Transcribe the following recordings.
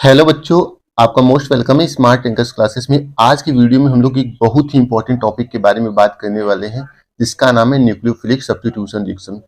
Hello बच्चों, आपका most welcome है स्मार्ट टिंकर्स क्लासेस में। आज की वीडियो में हम लोग एक बहुत ही इंपॉर्टेंट टॉपिक के बारे में बात करने वाले हैं, जिसका नाम है न्यूक्लियोफिलिक सब्स्टिट्यूशन रिएक्शन।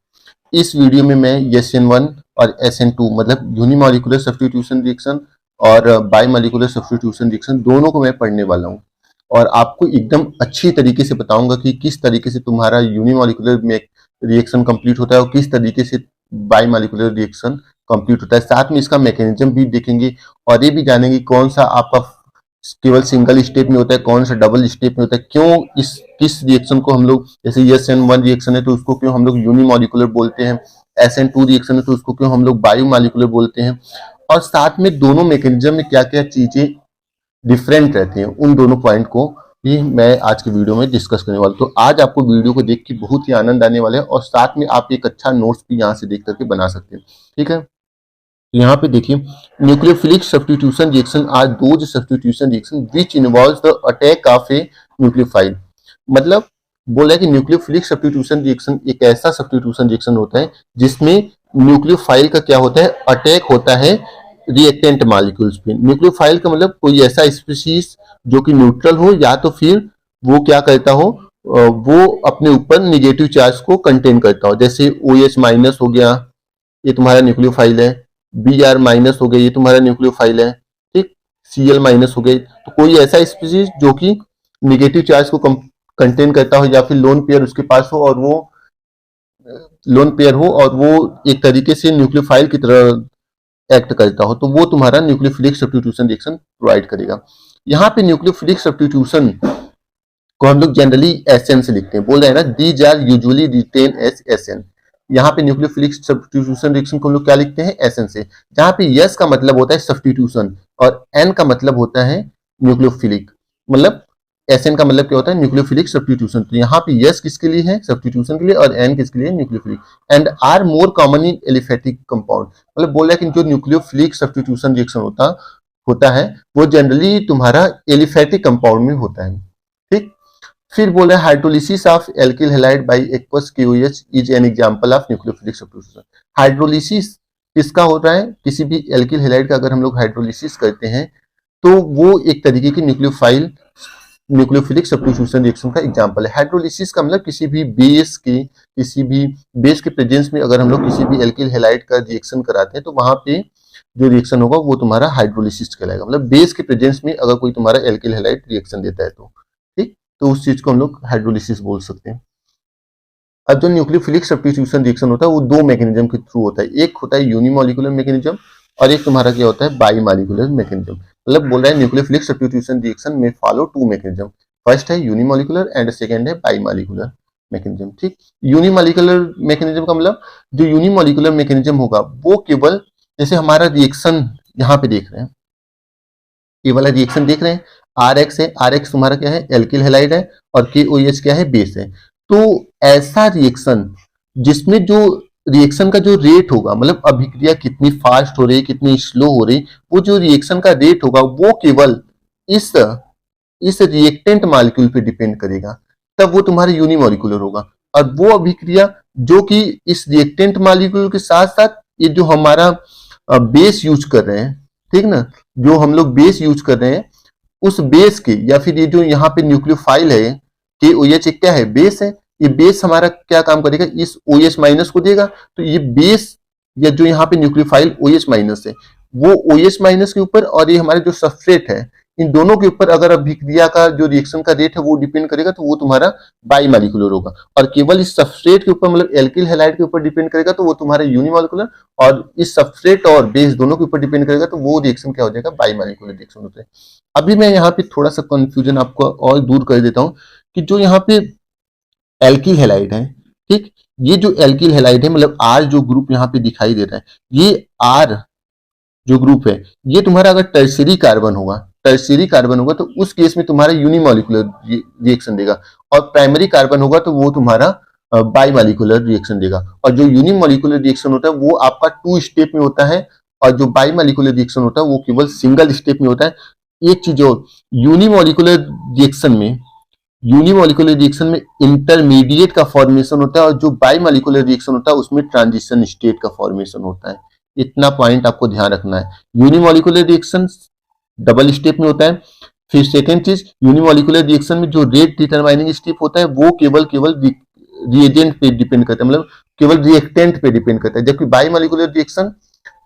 इस वीडियो में मैं SN1 और SN2 मतलब यूनिमॉलिक्यूलर सब्स्टिट्यूशन रिएक्शन और बाईमॉलिक्यूलर सब्स्टिट्यूशन रिएक्शन दोनों को मैं पढ़ने वाला हूँ और आपको एकदम अच्छी तरीके से बताऊंगा कि किस तरीके से तुम्हारा यूनिमॉलिक्यूलर में रिएक्शन कंप्लीट होता है और किस तरीके से बाईमॉलिक्यूलर रिएक्शन कंप्लीट होता है। साथ में इसका मैकेनिज्म भी देखेंगे और ये भी जानेंगे कौन सा आपका केवल सिंगल स्टेप में होता है, कौन सा डबल स्टेप में होता है, क्यों इस किस रिएक्शन को हम लोग, जैसे SN1 रिएक्शन है तो उसको क्यों हम लोग यूनिमॉलिक्यूलर बोलते हैं, SN2 रिएक्शन है तो उसको क्यों हम लोग बायोमॉलिक्यूलर बोलते हैं, और साथ में दोनों मैकेनिज्म में क्या क्या चीजें डिफरेंट रहती हैं, उन दोनों पॉइंट को भी मैं आज की वीडियो में डिस्कस करने वाला हूं। तो आज आपको वीडियो को देख के बहुत ही आनंद आने वाला है और साथ में आप एक अच्छा नोट्स भी यहाँ से देख करके बना सकते हैं। ठीक है, यहाँ पे देखिए, nucleophilic substitution reaction are those substitution reaction which involves the attack of a nucleophile. मतलब बोला है कि न्यूक्लियोफिलिक सब्स्टिट्यूशन रिएक्शन एक ऐसा सब्स्टिट्यूशन रिएक्शन होता है जिसमें न्यूक्लियोफाइल का क्या होता है, अटैक होता है रिएक्टेंट मॉलिक्यूल्स पे। न्यूक्लियोफाइल का मतलब कोई ऐसा स्पीशीज जो कि न्यूट्रल हो या तो फिर वो क्या करता हो, वो अपने ऊपर निगेटिव चार्ज को कंटेन करता हो। जैसे OH माइनस हो गया, ये तुम्हारा न्यूक्लियोफाइल है, Br माइनस हो गया, ये तुम्हारा न्यूक्लियोफाइल है, ठीक। Cl माइनस हो गई, तो कोई ऐसा स्पीशीज जो कि निगेटिव चार्ज को कंटेन करता हो या फिर लोन पेयर उसके पास हो और वो एक तरीके से न्यूक्लियोफाइल की तरह एक्ट करता हो, तो वो तुम्हारा न्यूक्लियोफिलिक सब्स्टिट्यूशन रिएक्शन प्रोवाइड करेगा। यहाँ पे न्यूक्लियोफिलिक सब्स्टिट्यूशन को हम लोग जनरली SN से लिखते हैं, बोल रहे हैं ना, these are usually written as SN। यहाँ पे न्यूक्लियोफिलिक सब्स्टिट्यूशन रिएक्शन को हम लोग क्या लिखते हैं, SN से, जहाँ पे S का मतलब होता है सब्स्टिट्यूशन और N का मतलब होता है न्यूक्लियोफिलिक। मतलब SN का मतलब क्या होता है, न्यूक्लियोफिलिक सब्स्टिट्यूशन। तो यहाँ पे S किसके लिए है, सब्स्टिट्यूशन के लिए, और N किसके लिए, nucleophilic. And are more common in aliphatic compound. मतलब बोल रहा है कि जो न्यूक्लियोफिलिक सब्स्टिट्यूशन रिएक्शन होता है वो जनरली तुम्हारा एलिफेटिक कंपाउंड में होता है, ठीक। फिर बोले hydrolysis of alkyl halide by aqueous KOH is an example of nucleophilic substitution. Hydrolysis किसका हो रहा है, किसी भी एल्किल हैलाइड का अगर हम लोग हाइड्रोलिसिस करते हैं तो वो एक तरीके की न्यूक्लियोफिलिक सब्स्टिट्यूशन रिएक्शन का एग्जांपल है। हाइड्रोलिसिस का मतलब किसी भी बेस के प्रेजेंस में अगर हम लोग किसी भी एल्किल हैलाइड का रिएक्शन कराते हैं तो वहां पे जो रिएक्शन होगा वो तुम्हारा हाइड्रोलिसिस कहलाएगा। मतलब बेस के प्रेजेंस में अगर कोई तुम्हारा एल्किल हैलाइड रिएक्शन देता है तो उस चीज को हम लोग हाइड्रोलिसिस बोल सकते हैं। अब जो न्यूक्लियोफिलिक सब्स्टिट्यूशन रिएक्शन होता है वो दो मैकेनिज्म के थ्रू होता है, एक होता है यूनिमॉलिक्यूलर मैकेनिज्म और एक तुम्हारा क्या होता है, बाईमॉलिक्यूलर मैकेनिज्म। मतलब बोल रहा है न्यूक्लियोफिलिक सब्स्टिट्यूशन रिएक्शन में फॉलो टू मैकेनिज्म, फर्स्ट है यूनिमॉलिक्यूलर एंड सेकेंड है बाईमॉलिक्यूलर मैकेनिज्म, ठीक। यूनिमॉलिक्यूलर मैकेनिज्म का मतलब जो यूनिमॉलिक्यूलर मैकेनिज्म होगा वो केवल, जैसे हमारा रिएक्शन यहाँ पे देख रहे हैं, ये वाला रिएक्शन देख रहे हैं, RX है, RX तुम्हारा क्या है, एल्किल हैलाइड है, और KOH क्या है, बेस है। तो ऐसा रिएक्शन जिसमें जो रिएक्शन का जो रेट होगा, मतलब अभिक्रिया कितनी फास्ट हो रही, कितनी स्लो हो रही, वो जो रिएक्शन का रेट होगा वो केवल इस रिएक्टेंट मॉलिक्यूल पे डिपेंड करेगा, तब वो तुम्हारा यूनिमॉलिक्यूलर होगा। और वो अभिक्रिया जो कि इस रिएक्टेंट मॉलिक्यूल के साथ साथ ये जो हमारा बेस यूज कर रहे हैं, ठीक ना, जो हम लोग बेस यूज कर रहे हैं उस बेस के, या फिर ये जो यहाँ पे न्यूक्लियोफाइल है KOH क्या है, बेस है, ये बेस हमारा क्या काम करेगा, इस OH माइनस को देगा। तो ये बेस या जो यहाँ पे न्यूक्लियोफाइल OH माइनस है वो OH माइनस के ऊपर और ये हमारे जो सबस्ट्रेट है इन दोनों के ऊपर अगर अभिक्रिया का जो रिएक्शन का रेट है वो डिपेंड करेगा तो वो तुम्हारा बाईमॉलिक्यूलर होगा। और केवल इस सबस्ट्रेट के ऊपर, मतलब एल्किल हैलाइड के ऊपर डिपेंड करेगा तो वो तुम्हारा यूनिमॉलिक्यूलर, और इस सबस्ट्रेट और बेस दोनों के ऊपर डिपेंड करेगा तो वो रिएक्शन क्या हो जाएगा, बाईमॉलिक्यूलर रिएक्शन होता है। अभी मैं यहाँ पे थोड़ा सा कंफ्यूजन आपको और दूर कर देता हूँ कि जो यहाँ पे एल्किल हैलाइड है, ठीक, ये जो एल्किल हैलाइड है, मतलब R जो ग्रुप यहाँ पे दिखाई दे रहा है, ये R जो ग्रुप है ये तुम्हारा अगर टर्शियरी कार्बन होगा तो उस केस में तुम्हारा यूनिमॉलिक्यूलर रिएक्शन देगा, और प्राइमरी कार्बन होगा तो वो तुम्हारा बाईमॉलिक्यूलर रिएक्शन देगा। और जो यूनिमॉलिक्यूलर रिएक्शन होता है वो आपका 2 स्टेप में होता है और जो बाईमॉलिक्यूलर रिएक्शन होता है वो केवल सिंगल स्टेप में होता है। एक चीज और, यूनिमॉलिक्यूलर रिएक्शन में इंटरमीडिएट का फॉर्मेशन होता है और जो बाईमॉलिक्यूलर रिएक्शन होता है उसमें ट्रांजिशन स्टेट का फॉर्मेशन होता है। इतना पॉइंट आपको ध्यान रखना है। यूनिमोलिकुलर रिएक्शन डबल स्टेप में होता है। फिर सेकेंड चीज, यूनिमोलिकुलर रिएक्शन में जो रेट डिटरमाइनिंग स्टेप होता है वो केवल रिएजेंट पे डिपेंड करता है, मतलब केवल रिएक्टेंट पे डिपेंड करता है, जबकि बाइमोलिकुलर रिएक्शन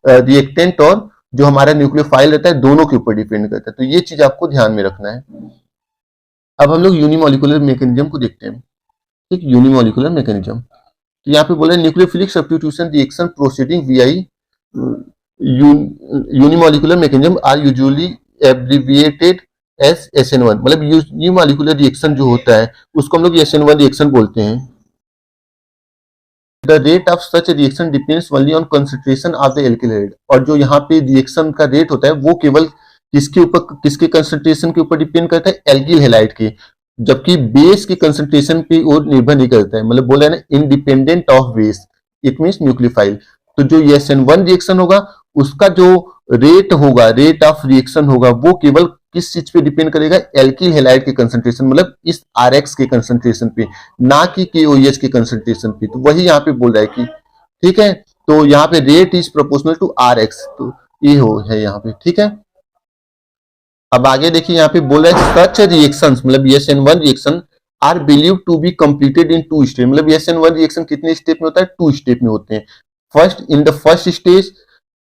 रिएक्टेंट और जो हमारा न्यूक्लियोफाइल रहता है दोनों के ऊपर डिपेंड करता है। तो ये चीज आपको ध्यान में रखना है। अब हम लोग यूनिमोलिकुलर मैकेनिज्म को देखते हैं। ठीक, यूनिमोलिकुलर मैकेनिज्म, तो यहाँ पे बोला nucleophilic substitution reaction proceeding via unimolecular mechanism are usually abbreviated as SN1, मतलब यूनिमोलिकुलर रिएक्शन जो होता है उसको हम लोग SN1 रिएक्शन बोलते हैं। The rate of such reaction depends only on concentration of the alkyl halide, और जो यहाँ पे रिएक्शन का रेट होता है वो केवल किसके कंसंट्रेशन के ऊपर डिपेंड करता है, एल्किल हैलाइड के, जबकि बेस की कंसंट्रेशन पे और निर्भर नहीं करता है, मतलब बोला है ना independent of base, it means nucleophile. तो जो SN1 रिएक्शन होगा उसका जो रेट होगा, रेट ऑफ रिएक्शन होगा, वो केवल किस चीज पे डिपेंड करेगा, एल्किल हैलाइड के कंसंट्रेशन, मतलब इस RX के कंसंट्रेशन पे, ना कि KOH के कंसंट्रेशन पे। तो वही यहाँ पे बोल रहा है कि ठीक है, तो यहाँ पे rate is proportional to RX, तो ये हो है यहाँ पे। ठीक है, अब आगे देखिए यहाँ पे बोल रहा है सच रिएक्शंस, मतलब SN1 reaction are believe to be completed in 2 step, मतलब SN1 रिएक्शन कितने स्टेप में होता है, 2 स्टेप में होते हैं। First, in the first stage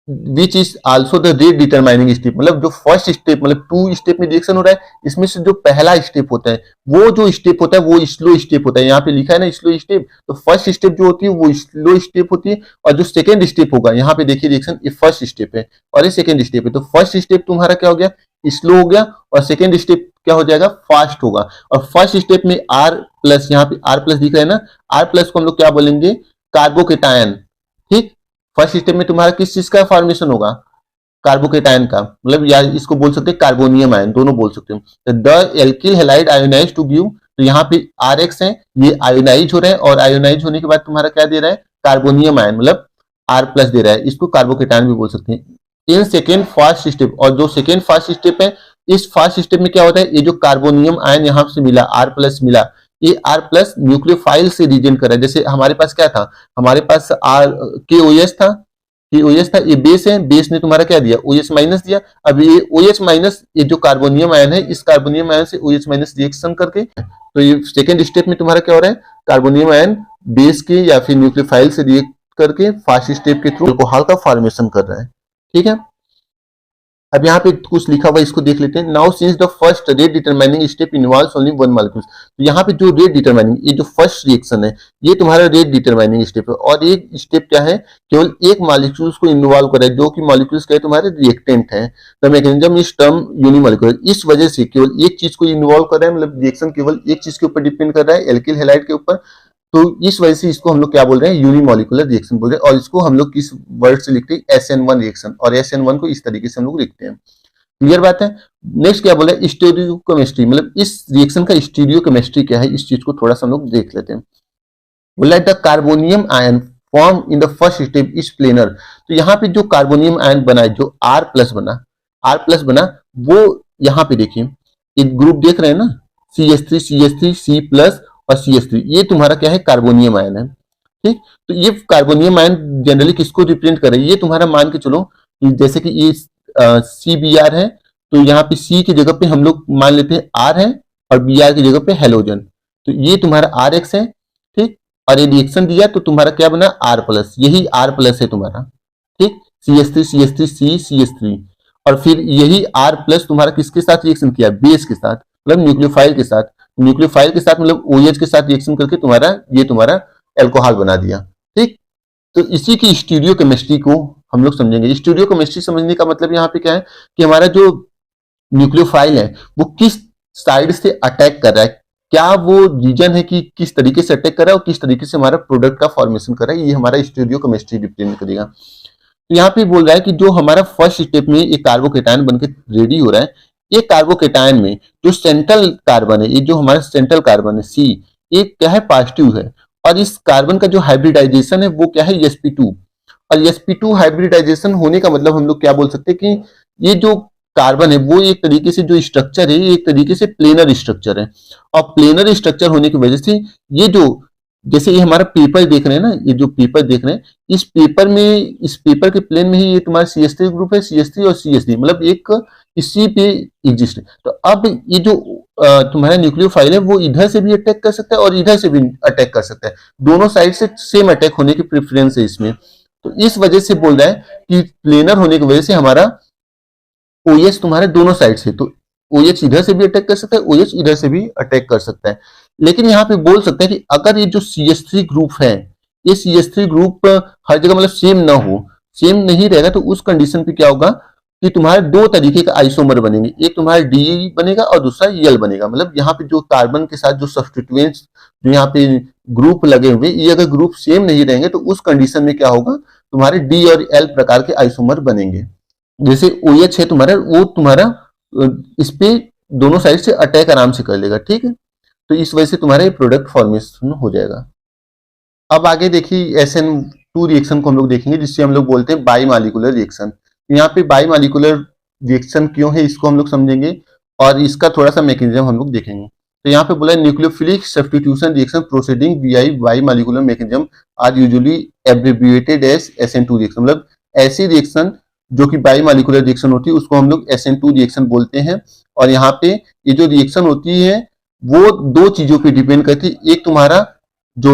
which is also the rate determining step, मतलब जो फर्स्ट स्टेप, मतलब 2 स्टेप में रिएक्शन हो रहा है, इसमें से जो पहला स्टेप होता है वो जो स्टेप होता है वो स्लो स्टेप होता है। यहाँ पे लिखा है ना स्लो स्टेप, तो फर्स्ट स्टेप जो होती है वो स्लो स्टेप होती है, और जो सेकेंड स्टेप होगा, यहाँ पे देखिए रिएक्शन ये फर्स्ट स्टेप है और ये सेकेंड स्टेप है, तो फर्स्ट स्टेप तुम्हारा क्या हो गया, स्लो हो गया, और सेकेंड स्टेप क्या हो जाएगा, फास्ट होगा। और फर्स्ट स्टेप में R प्लस, यहाँ पे R प्लस दिख रहा है ना, R प्लस को हम लोग क्या बोलेंगे, कार्बोकेटायन। ठीक, फर्स्ट स्टेप में तुम्हारा किस चीज का फॉर्मेशन होगा, कार्बोकेटायन का, मतलब या इसको बोल सकते हैं कार्बोनियम आयन, दोनों बोल सकते हो। The alkyl halide ionize to give, तो यहाँ पे RX है, ये आयोनाइज हो रहा है, और आयोनाइज होने के बाद तुम्हारा क्या दे रहा है, कार्बोनियम आयन, मतलब R प्लस दे रहा है, इसको कार्बोकेटायन भी बोल सकते हैं। इन सेकेंड फास्ट स्टेप, और जो सेकेंड फास्ट स्टेप है, इस फास्ट स्टेप में क्या होता है, ये जो कार्बोनियम आयन यहाँ से मिला, R प्लस मिला, ये R प्लस न्यूक्लियोफाइल से रीजेंट कर रहा है। जैसे हमारे पास क्या था, हमारे पास KOH था, KOH था, ये बेस है, बेस ने तुम्हारा क्या दिया, OH माइनस दिया। अब ये OH माइनस, ये जो कार्बोनियम आयन है, इस कार्बोनियम आयन से OH माइनस रिएक्शन करके, तो ये सेकेंड स्टेप में तुम्हारा क्या हो रहा है, कार्बोनियम आयन बेस के या फिर न्यूक्लियोफाइल से रिएक्ट करके फास्ट स्टेप के थ्रू अल्कोहल का फॉर्मेशन कर रहा है। ठीक है, अब यहाँ पे कुछ लिखा हुआ है, इसको देख लेते हैं। Now since the first rate determining step involves only one molecule, तो यहाँ पे जो रेट डिटरमाइनिंग, ये जो फर्स्ट रिएक्शन है ये तुम्हारा रेट डिटरमाइनिंग स्टेप है, और एक स्टेप क्या है, केवल एक मॉलिक्यूल्स को इन्वॉल्व कर रहा है, जो कि मॉलिक्यूल्स क्या है, तुम्हारे रिएक्टेंट है। The mechanism is term unimolecular, इस वजह से केवल एक चीज को इन्वॉल्व कर रहा है, मतलब रिएक्शन केवल एक चीज के ऊपर डिपेंड कर रहा है, एल्किल हैलाइड के ऊपर, तो इस वजह से इसको हम लोग क्या बोल रहे हैं, यूनिमॉलिकुलर रिएक्शन बोल रहे हैं। और इसको हम लोग किस वर्ड से लिखते हैं, SN1 रिएक्शन, और SN1 को इस तरीके से हम लोग लिखते हैं। क्लियर बात है। नेक्स्ट क्या बोला, स्टीरियोकेमिस्ट्री, मतलब इस रिएक्शन का स्टीरियोकेमिस्ट्री क्या है, इस चीज को थोड़ा सा हम लोग देख लेते हैं। बोला the carbonium ion form in the first step is planar, तो यहाँ पे जो कार्बोनियम आयन बना है, जो R प्लस बना, वो यहाँ पे देखिए एक ग्रुप देख रहे हैं ना, CH3 C प्लस और CH3, ये तुम्हारा क्या है, कार्बोनियम आयन है। ठीक, तो ये कार्बोनियम आयन जनरली किसको रिप्रेजेंट कर रहा है, ये तुम्हारा मान के चलो कि जैसे कि ये CBr है, तो यहाँ पे C की जगह पे हम लोग मान लेते हैं R है, और Br की जगह पे हेलोजन, तो ये तुम्हारा RX है। ठीक, और ये रिएक्शन दिया तो तुम्हारा क्या बना, R प्लस, यही R प्लस है तुम्हारा। ठीक, CH3 C CH3, और फिर यही R प्लस तुम्हारा किसके साथ रिएक्शन किया, बेस के साथ, मतलब न्यूक्लियोफाइल के साथ, मतलब OH के साथ रिएक्शन करके तुम्हारा एल्कोहल बना दिया। ठीक, तो इसी की स्टीरियोकेमिस्ट्री को हम लोग समझेंगे। स्टीरियोकेमिस्ट्री समझने का मतलब यहाँ पे क्या है कि हमारा जो न्यूक्लियोफाइल है वो किस साइड से अटैक कर रहा है, क्या वो रीजन है कि किस तरीके से अटैक कर रहा है और किस तरीके से हमारा प्रोडक्ट का फॉर्मेशन कर रहा है, ये हमारा स्टीरियोकेमिस्ट्री रिप्रेजेंट करेगा। तो यहाँ पे बोल रहा है कि जो हमारा फर्स्ट स्टेप में एक कार्बोकेटायन बनके रेडी हो रहा है, ये कार्बोकेटायन में जो सेंट्रल कार्बन है, ये जो हमारा सेंट्रल कार्बन है C, ये क्या है, पॉजिटिव है, और इस कार्बन का जो हाइब्रिडाइजेशन है वो क्या है, sp2, और sp2 हाइब्रिडाइजेशन होने का मतलब हम लोग क्या बोल सकते हैं कि ये जो कार्बन है वो एक तरीके से जो स्ट्रक्चर है, ये एक तरीके से प्लेनर स्ट्रक्चर है, और प्लेनर स्ट्रक्चर होने की वजह से ये जो जैसे ये हमारा पेपर देख रहे हैं ना, ये जो पेपर देख रहे हैं, इस पेपर में, इस पेपर के प्लेन में ही ये तुम्हारा CH3 ग्रुप है, CH3 और CH3 मतलब एक इसी पे एग्जिस्ट है। तो अब ये जो तुम्हारा न्यूक्लियोफाइल है वो इधर से भी अटैक कर सकता है और इधर से भी अटैक कर सकता है, दोनों साइड से सेम अटैक होने की प्रेफरेंस है इसमें। तो इस वजह से बोल रहा है कि प्लेनर होने की वजह से हमारा OH तुम्हारे दोनों साइड से, तो OH इधर से भी अटैक कर सकता है, OH इधर से भी अटैक कर सकता है। लेकिन यहाँ पे बोल सकते हैं कि अगर ये जो CH3 ग्रुप है, ये CH3 ग्रुप हर जगह मतलब सेम ना हो, सेम नहीं रहेगा, तो उस कंडीशन पे क्या होगा कि तुम्हारे दो तरीके का आइसोमर बनेंगे, एक तुम्हारा डी बनेगा और दूसरा यल बनेगा। मतलब यहाँ पे जो कार्बन के साथ जो सब्स्टिट्यूएंट्स जो यहाँ पे ग्रुप लगे हुए, ये अगर ग्रुप सेम नहीं रहेंगे तो उस कंडीशन में क्या होगा, तुम्हारे डी और एल प्रकार के आइसोमर बनेंगे। जैसे OH है तुम्हारा, वो तुम्हारा इस पे दोनों साइड से अटैक आराम से कर लेगा, ठीक है। तो इस वजह से तुम्हारा ये प्रोडक्ट फॉर्मेशन हो जाएगा। अब आगे देखिए SN2 रिएक्शन को हम लोग देखेंगे, जिससे हम लोग बोलते हैं बाई मालिकुलर रिएक्शन। यहाँ पे बाई मालिकुलर रिएक्शन क्यों है इसको हम लोग समझेंगे और इसका थोड़ा सा मैकेनिज्म हम लोग देखेंगे। तो यहाँ पे बोला है nucleophilic substitution reaction proceeding bimolecular mechanism are usually abbreviated as SN2 reaction. मतलब ऐसी रिएक्शन जो कि बाई मालिकुलर रिएक्शन होती है उसको हम लोग SN2 रिएक्शन बोलते हैं। और यहाँ पे ये जो रिएक्शन होती है वो दो चीजों पे डिपेंड करती है, एक तुम्हारा जो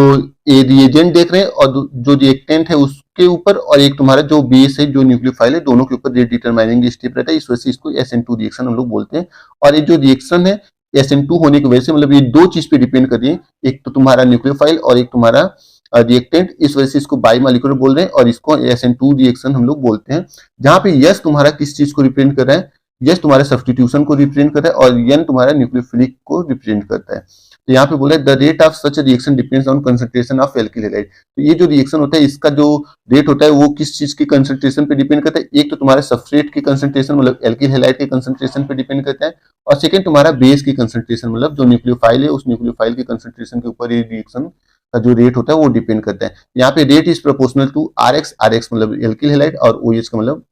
ए रिएजेंट देख रहे हैं और जो रिएक्टेंट है उसके ऊपर, और एक तुम्हारा जो बेस है जो न्यूक्लियोफाइल है, दोनों के ऊपर रेट डिटरमाइनिंग स्टेप रहता है। इस वजह से इसको SN2 रिएक्शन हम लोग बोलते हैं। और ये जो रिएक्शन है SN2 होने की वजह से मतलब ये दो चीज पे डिपेंड कर रही है, एक तो तुम्हारा न्यूक्लियोफाइल और एक तुम्हारा रिएक्टेंट। इस वजह से इसको बाई मालिकुलर बोल रहे हैं और इसको SN2 रिएक्शन हम लोग बोलते हैं। जहां पे यस तुम्हारा किस चीज को रिप्रेजेंट कर रहा है, यस तुम्हारे सब्स्टिट्यूशन को रिप्रेजेंट करता है और एन तुम्हारा न्यूक्लियोफिलिक को रिप्रेजेंट करता है। तो यहाँ पे बोला है the rate of such reaction depends on concentration of alkyl halide. तो ये जो रिएक्शन होता है इसका जो रेट होता है वो किस चीज की कंसंट्रेशन पे डिपेंड करता है, एक तो तुम्हारे सबस्ट्रेट की कंसंट्रेशन मतलब एल्किल हैलाइड के कंसंट्रेशन पे डिपेंड करता है, और सेकंड तुम्हारा बेस की कंसंट्रेशन मतलब जो न्यूक्लियोफाइल है उस न्यूक्लियोफाइल की कंसंट्रेशन के ऊपर ये रिएक्शन का जो रेट होता है वो डिपेंड करता है। यहाँ पे rate is proportional to RX मतलब एल्किल हैलाइड और OH का मतलब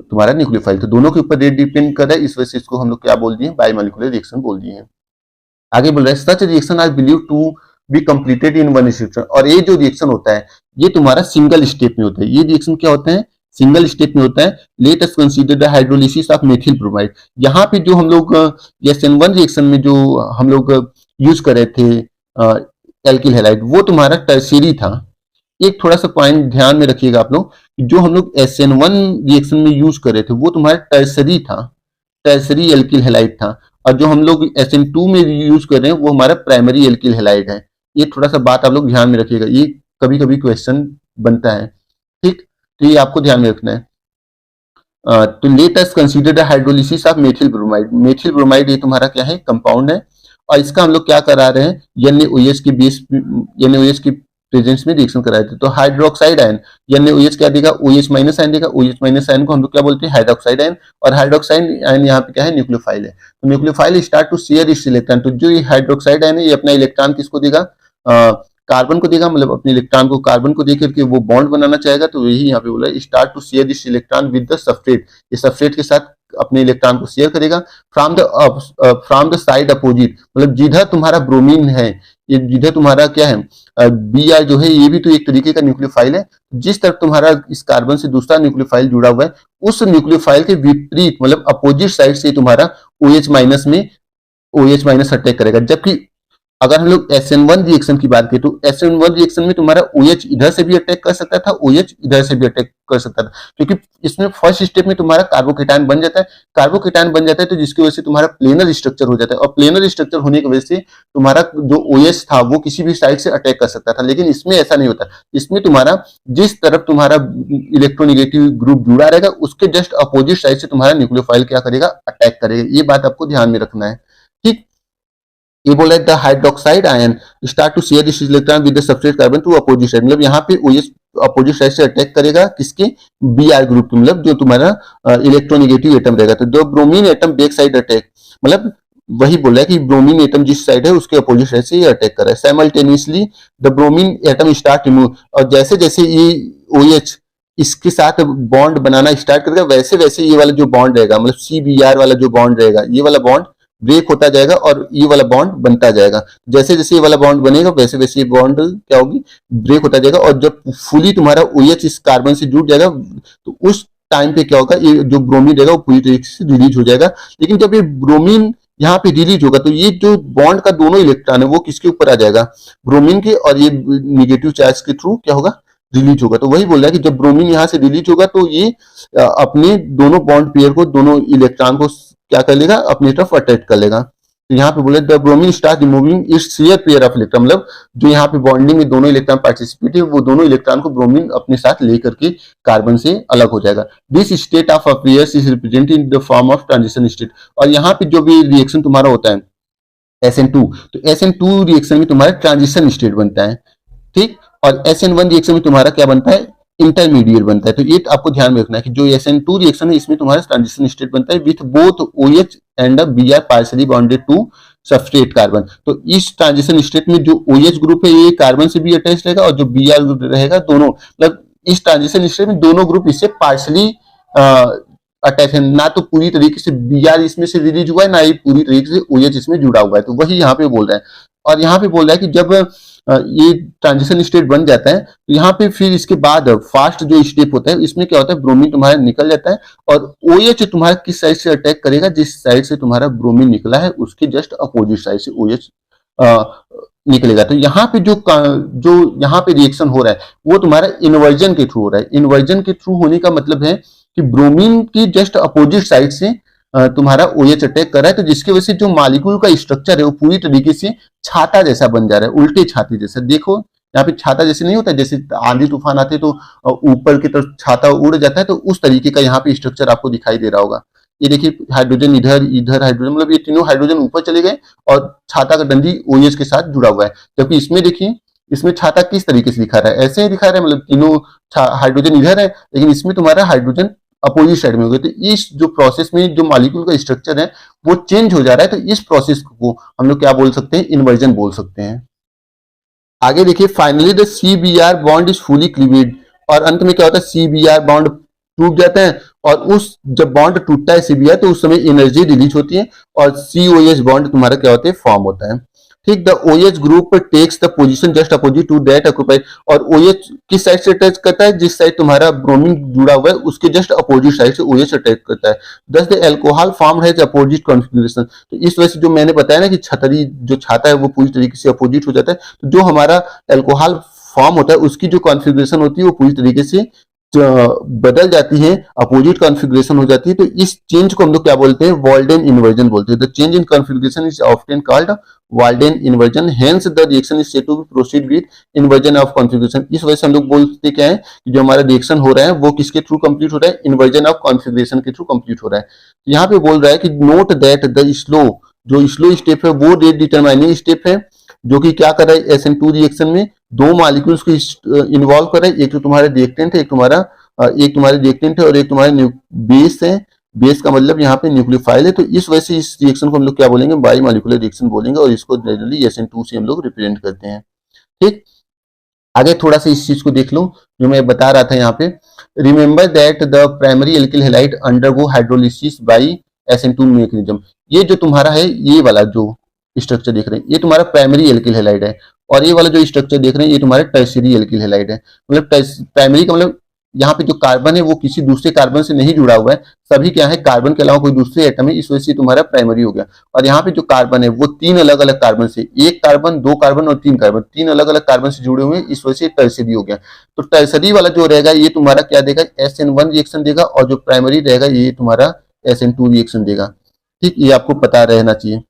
तुम्हारा न्यूक्लियोफाइल। तो दोनों के ऊपर रेट डिपेंड कर रहा है, इस वजह से इसको हम लोग क्या बोल दिए, बायोमोलिकुलर रिएक्शन बोल दिए हैं। आगे बोल रहा है such reaction are believe to be completed in one step. और ये जो रिएक्शन होता है ये तुम्हारा सिंगल स्टेप में होता है। ये रिएक्शन क्या होता है, सिंगल स्टेप में होता है। Let us consider the hydrolysis of methyl bromide. यहाँ पे जो हम लोग SN1 रिएक्शन में जो हम लोग यूज कर रहे थे एल्किल हैलाइड, वो तुम्हारा टर्शियरी था। एक थोड़ा सा पॉइंट ध्यान में रखिएगा आप लोग, जो हम लोग SN1 रिएक्शन में यूज कर रहे थे वो तुम्हारा टर्सरी था, टर्सरी एल्किल हैलाइड था। और जो हम लोग SN2 में यूज कर रहे हैं वो हमारा प्राइमरी एल्किल हैलाइड है। ये थोड़ा सा बात आप लोग ध्यान में रखिएगा, ये कभी कभी क्वेश्चन बनता है, ठीक। तो ये आपको ध्यान में रखना है। तो let us consider the hydrolysis of methyl bromide. Methyl bromide ये तुम्हारा क्या है, कंपाउंड है, और इसका हम लोग क्या करा रहे हैं, NaOH के बेस, NaOH की प्रेजेंस में रिएक्शन करा रहे थे। तो हाइड्रोक्साइड आयन NaOH क्या देगा, OH माइनस आयन देगा। OH माइनस आयन को हम लोग क्या बोलते हैं, हाइड्रोक्साइड आयन। और हाइड्रोक्साइड आयन यहाँ पे क्या है, न्यूक्लियोफाइल है। तो nucleophile start to share its electron. तो जो ये हाइड्रोक्साइड आयन है ये अपना इलेक्ट्रॉन किसको देगा, कार्बन को देगा, मतलब अपने इलेक्ट्रॉन को कार्बन को देकर के वो बॉन्ड बनाना चाहेगा। तो यही यहाँ पे बोला start to share this electron with the substrate. ये सबस्ट्रेट के साथ अपने इलेक्ट्रॉन को शेयर करेगा फ्रॉम द साइड अपोजिट। मतलब जिधर तुम्हारा ब्रोमीन है, ये जिधर तुम्हारा क्या है Br जो है, ये भी तो एक तरीके का न्यूक्लियोफाइल है। जिस तरफ तुम्हारा इस कार्बन से दूसरा न्यूक्लियोफाइल जुड़ा हुआ है उस न्यूक्लियोफाइल के विपरीत मतलब अपोजिट साइड से तुम्हारा OH माइनस में OH माइनस अटैक करेगा। जबकि अगर हम लोग SN1 रिएक्शन की बात करें तो SN1 रिएक्शन में तुम्हारा OH इधर से भी अटैक कर सकता था, OH इधर से भी अटैक कर सकता था, क्योंकि इसमें फर्स्ट स्टेप में तुम्हारा कार्बोकेटायन बन जाता है। कार्बोकेटायन बन जाता है तो जिसकी वजह से तुम्हारा प्लेनर स्ट्रक्चर हो जाता है, और प्लेनर स्ट्रक्चर होने की वजह से तुम्हारा जो OH था वो किसी भी साइड से अटैक कर सकता था। लेकिन इसमें ऐसा नहीं होता, इसमें तुम्हारा जिस तरफ तुम्हारा इलेक्ट्रोनिगेटिव ग्रुप जुड़ा रहेगा उसके जस्ट अपोजिट साइड से तुम्हारा न्यूक्लियोफाइल क्या करेगा, अटैक करेगा। ये बात आपको ध्यान में रखना है, ठीक। ये बोला the hydroxide ion start to share this electron with the substrate carbon to opposite side. मतलब यहाँ पे OH अपोजिट साइड से अटैक करेगा किसके, Br ग्रुप के, मतलब जो तुम्हारा इलेक्ट्रोनिगेटिव एटम रहेगा। तो the bromine atom back side attack, मतलब वही बोला है कि ब्रोमीन एटम जिस साइड है उसके अपोजिट साइड से ये अटैक कर रहा है। Simultaneously the bromine atom start remove. और जैसे जैसे ये OH इसके साथ बॉन्ड बनाना स्टार्ट करेगा वैसे वैसे ये वाला जो बॉन्ड रहेगा, मतलब CBr वाला जो बॉन्ड रहेगा, ये वाला बॉन्ड ब्रेक होता जाएगा और ये वाला बॉन्ड बनता जाएगा। जैसे जैसे ये वाला बॉन्ड बनेगा वैसे वैसे ये बॉन्ड क्या होगी, ब्रेक होता जाएगा। और जब फुली तुम्हारा OH इस कार्बन से जुड़ जाएगा तो उस टाइम पे क्या होगा, ये जो ब्रोमीन रहेगा वो पूरी तरीके से रिलीज हो जाएगा। लेकिन जब ये ब्रोमीन यहाँ पे रिलीज होगा तो ये जो बॉन्ड का दोनों इलेक्ट्रॉन है वो किसके ऊपर आ जाएगा, ब्रोमीन के, और ये निगेटिव चार्ज के थ्रू क्या होगा, रिलीज होगा। तो वही बोल रहा है कि जब ब्रोमीन यहाँ से रिलीज होगा तो ये अपने दोनों बॉन्ड पेयर को, दोनों इलेक्ट्रॉन को क्या कर लेगा, अपनी तरफ अट्रैक्ट कर लेगा। तो यहाँ पे बोले the bromine start removing its share pair of electron, मतलब जो यहाँ पे बॉन्डिंग में दोनों इलेक्ट्रॉन पार्टिसिपेट है वो दोनों इलेक्ट्रॉन को ब्रोमीन अपने साथ लेकर के कार्बन से अलग हो जाएगा। This state of affairs is represented in the form of transition state. और यहाँ पे जो भी रिएक्शन तुम्हारा होता है SN2, तो SN2 रिएक्शन में तुम्हारा ट्रांजिशन स्टेट बनता है, ठीक। और SN1 रिएक्शन में तुम्हारा क्या बनता है, इंटरमीडिएट बनता है। तो ये आपको ध्यान में रखना है कि जो SN2 रिएक्शन है इसमें तुम्हारा ट्रांजिशन स्टेट बनता है with both OH and Br partially bonded to substrate carbon. तो इस ट्रांजिशन स्टेट में जो OH ग्रुप है ये कार्बन से भी अटैच रहेगा और जो Br ग्रुप रहेगा, दोनों मतलब इस ट्रांजिशन स्टेट में दोनों ग्रुप इससे पार्शियली अटैच है, ना तो पूरी तरीके से Br इसमें से रिलीज हुआ है, ना ही पूरी तरीके से OH इसमें जुड़ा हुआ है। तो वही यहाँ पे बोल रहा है। और यहाँ पे बोल रहा है कि जब ये ट्रांजिशन स्टेट बन जाता है तो यहाँ पे फिर इसके बाद फास्ट जो स्टेप होता है इसमें क्या होता है, ब्रोमीन तुम्हारा निकल जाता है और OH तुम्हारा किस साइड से अटैक करेगा, जिस साइड से तुम्हारा ब्रोमीन निकला है उसके जस्ट अपोजिट साइड से OH निकलेगा। तो यहाँ पे जो यहाँ पे रिएक्शन हो रहा है वो तुम्हारा इन्वर्जन के थ्रू हो रहा है। इन्वर्जन के थ्रू होने का मतलब है कि ब्रोमीन की जस्ट अपोजिट साइड से तुम्हारा OH अटैक कर रहा है, तो जिसकी वजह से जो मॉलिक्यूल का स्ट्रक्चर है वो पूरी तरीके से छाता जैसा बन जा रहा है, उल्टे छाते जैसा। देखो यहाँ पे छाता जैसे नहीं होता, जैसे आंधी तूफान आते तो ऊपर की तरफ छाता उड़ जाता है, तो उस तरीके का यहाँ पे स्ट्रक्चर आपको दिखाई दे रहा होगा। ये देखिए हाइड्रोजन इधर इधर हाइड्रोजन, मतलब ये तीनों हाइड्रोजन ऊपर चले गए और छाता का डंडी OH के साथ जुड़ा हुआ है। जबकि इसमें देखिए, इसमें छाता किस तरीके से दिखा रहा है, ऐसे ही दिखा रहा है, मतलब तीनों हाइड्रोजन इधर है लेकिन इसमें तुम्हारा हाइड्रोजन अपोजिट साइड में हो गया। तो इस जो प्रोसेस में जो मॉलिक्यूल का स्ट्रक्चर है वो चेंज हो जा रहा है, तो इस प्रोसेस को हम लोग क्या बोल सकते हैं, इन्वर्जन बोल सकते हैं। आगे देखिए, finally the CBr bond is fully cleaved. और अंत में क्या होता है, CBr बॉन्ड टूट जाता है और उस जब बॉन्ड टूटता है CBr तो उस समय एनर्जी रिलीज होती है और COH बॉन्ड तुम्हारा क्या होता है, फॉर्म होता है, ठीक। The OH group takes the position just opposite to that occupied. और OH किस साइड से अटैच करता है, जिस साइड तुम्हारा ब्रोमीन जुड़ा हुआ है उसके जस्ट अपोजिट साइड से OH अटैच करता है। दस the alcohol form has opposite configuration. तो इस वजह से जो मैंने बताया ना कि छतरी जो छाता है वो पूरी तरीके से अपोजिट हो जाता है, तो जो हमारा एल्कोहल फॉर्म होता है उसकी जो कॉन्फ़िगरेशन होती है वो पूरी तरीके से बदल जाती है, अपोजिट कॉन्फ़िगरेशन हो जाती है। तो इस चेंज को हम लोग क्या बोलते हैं, वॉल्डेन इन्वर्जन बोलते हैं। The change in configuration is often called Walden inversion, hence the reaction is said to be proceed with inversion of configuration. इस वजह से हम लोग बोलते क्या है कि जो हमारा रिएक्शन हो रहा है वो किसके थ्रू कंप्लीट हो रहा है, इन्वर्जन ऑफ कॉन्फ़िगरेशन के थ्रू कंप्लीट हो रहा है। यहाँ पे बोल रहा है कि नोट दैट द स्लो, जो स्लो स्टेप है वो रेट डिटरमाइनिंग स्टेप है, जो कि क्या कर रहा है, SN2 रिएक्शन में दो मॉलिक्यूल्स को इन्वॉल्व कर रहा है। एक तो तुम्हारा रिएक्टेंट है, एक तुम्हारा रिएक्टेंट है और एक तुम्हारा बेस है। बेस का मतलब यहाँ पे न्यूक्लियोफाइल है। तो इस वजह से इस रिएक्शन को हम लोग क्या बोलेंगे, बाई मॉलिक्यूलर रिएक्शन बोलेंगे और इसको जनरली SN2 से हम लोग रिप्रेजेंट करते हैं, ठीक। आगे थोड़ा सा इस चीज को देख लो जो मैं बता रहा था यहाँ पे। Remember that the primary alkyl halide undergo hydrolysis by SN2 mechanism. ये जो तुम्हारा है, ये वाला जो स्ट्रक्चर देख रहे हैं ये तुम्हारा प्राइमरी एल्किल हैलाइड है और ये वाला जो स्ट्रक्चर देख रहे हैं ये तुम्हारा टर्शियरी एल्किल हैलाइड है। मतलब प्राइमरी का मतलब यहाँ पे जो कार्बन है वो किसी दूसरे कार्बन से नहीं जुड़ा हुआ है, सभी क्या है, कार्बन के अलावा कोई दूसरे एटम है, इस वजह से तुम्हारा प्राइमरी हो गया। और यहाँ पे जो कार्बन है वो तीन अलग अलग कार्बन से, एक कार्बन, दो कार्बन और तीन कार्बन, तीन अलग अलग कार्बन से जुड़े हुए हैं, इस वजह से टर्शियरी हो गया। तो टर्शियरी वाला जो रहेगा ये तुम्हारा क्या देगा, SN1 रिएक्शन देगा और जो प्राइमरी रहेगा ये तुम्हारा SN2 रिएक्शन देगा, ठीक। ये आपको पता रहना चाहिए।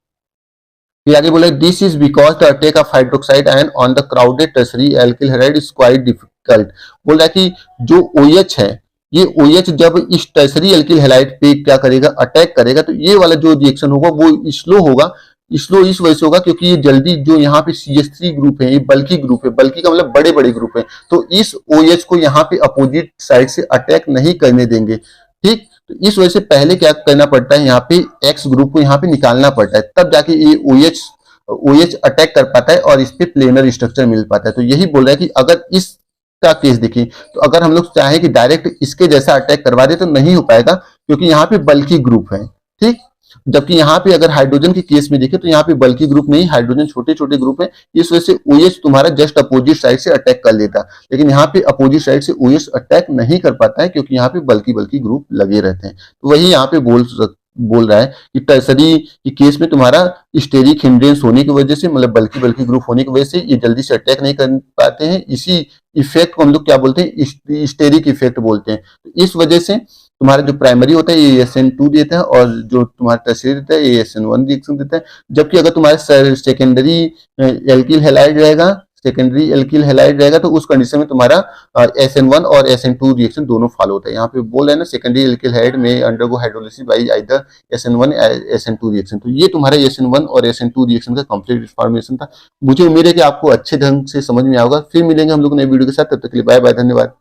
फिर आगे बोला, this is because the attack of hydroxide ion on the crowded tertiary alkyl halide is quite difficult. बोल रहा है कि जो OH है, ये OH जब इस टर्शियरी एल्किल हैलाइड पे क्या करेगा, अटैक करेगा, तो ये वाला जो रिएक्शन होगा वो स्लो होगा। स्लो इस वजह से होगा क्योंकि ये जल्दी जो यहाँ पे CH3 ग्रुप है, ये बल्की ग्रुप है, बल्की का मतलब बड़े बड़े ग्रुप है, तो इस OH को यहाँ पे अपोजिट साइड से अटैक नहीं करने देंगे, ठीक। तो इस वजह से पहले क्या करना पड़ता है, यहाँ पे X ग्रुप को यहाँ पे निकालना पड़ता है, तब जाके ये OH अटैक कर पाता है और इस पे प्लेनर स्ट्रक्चर मिल पाता है। तो यही बोल रहा है कि अगर इसका केस देखें तो अगर हम लोग चाहें कि डायरेक्ट इसके जैसा अटैक करवा दे तो नहीं हो पाएगा क्योंकि यहाँ पे बल्की ग्रुप है, ठीक। जबकि यहाँ पे अगर हाइड्रोजन के केस में देखें तो यहाँ पे बल्कि ग्रुप नहीं, हाइड्रोजन छोटे छोटे ग्रुप है, इस वजह से OH तुम्हारा जस्ट अपोजिट साइड से अटैक कर लेता, लेकिन यहाँ पे अपोजिट साइड से OH अटैक नहीं कर पाता है क्योंकि यहाँ पे बल्कि बल्कि ग्रुप लगे रहते हैं। तो वही यहाँ पे बोल रहा है कि टर्सरी के केस में तुम्हारा स्टेरिक हिंड्रेंस होने की वजह से, मतलब बल्कि बल्कि ग्रुप होने की वजह से ये जल्दी से अटैक नहीं कर पाते हैं। इसी इफेक्ट को हम लोग क्या बोलते हैं, स्टेरिक इफेक्ट बोलते हैं। तो इस वजह से तुम्हारा जो प्राइमरी होता है ये SN2 देता है और जो तुम्हारा टर्शियरी देता है ये SN1 रिएक्शन देता है। जबकि अगर तुम्हारा सेकेंडरी एल्किल हैलाइड रहेगा, सेकेंडरी एल्किल हैलाइड रहेगा तो उस कंडीशन में तुम्हारा SN1 और SN2 रिएक्शन दोनों फॉलो होता है। यहाँ पे बोल रहे हैं ना, सेकेंडरी एल्किल हैलाइड में undergo hydrolysis bye either SN1 SN2 reaction. तो ये तुम्हारा SN1 और SN2 रिएक्शन का कंप्लीट फॉर्मेशन था। मुझे उम्मीद है कि आपको अच्छे ढंग से समझ में आएगा। फिर मिलेंगे हम लोग नए वीडियो के साथ, तब तक के लिए बाय बाय, धन्यवाद।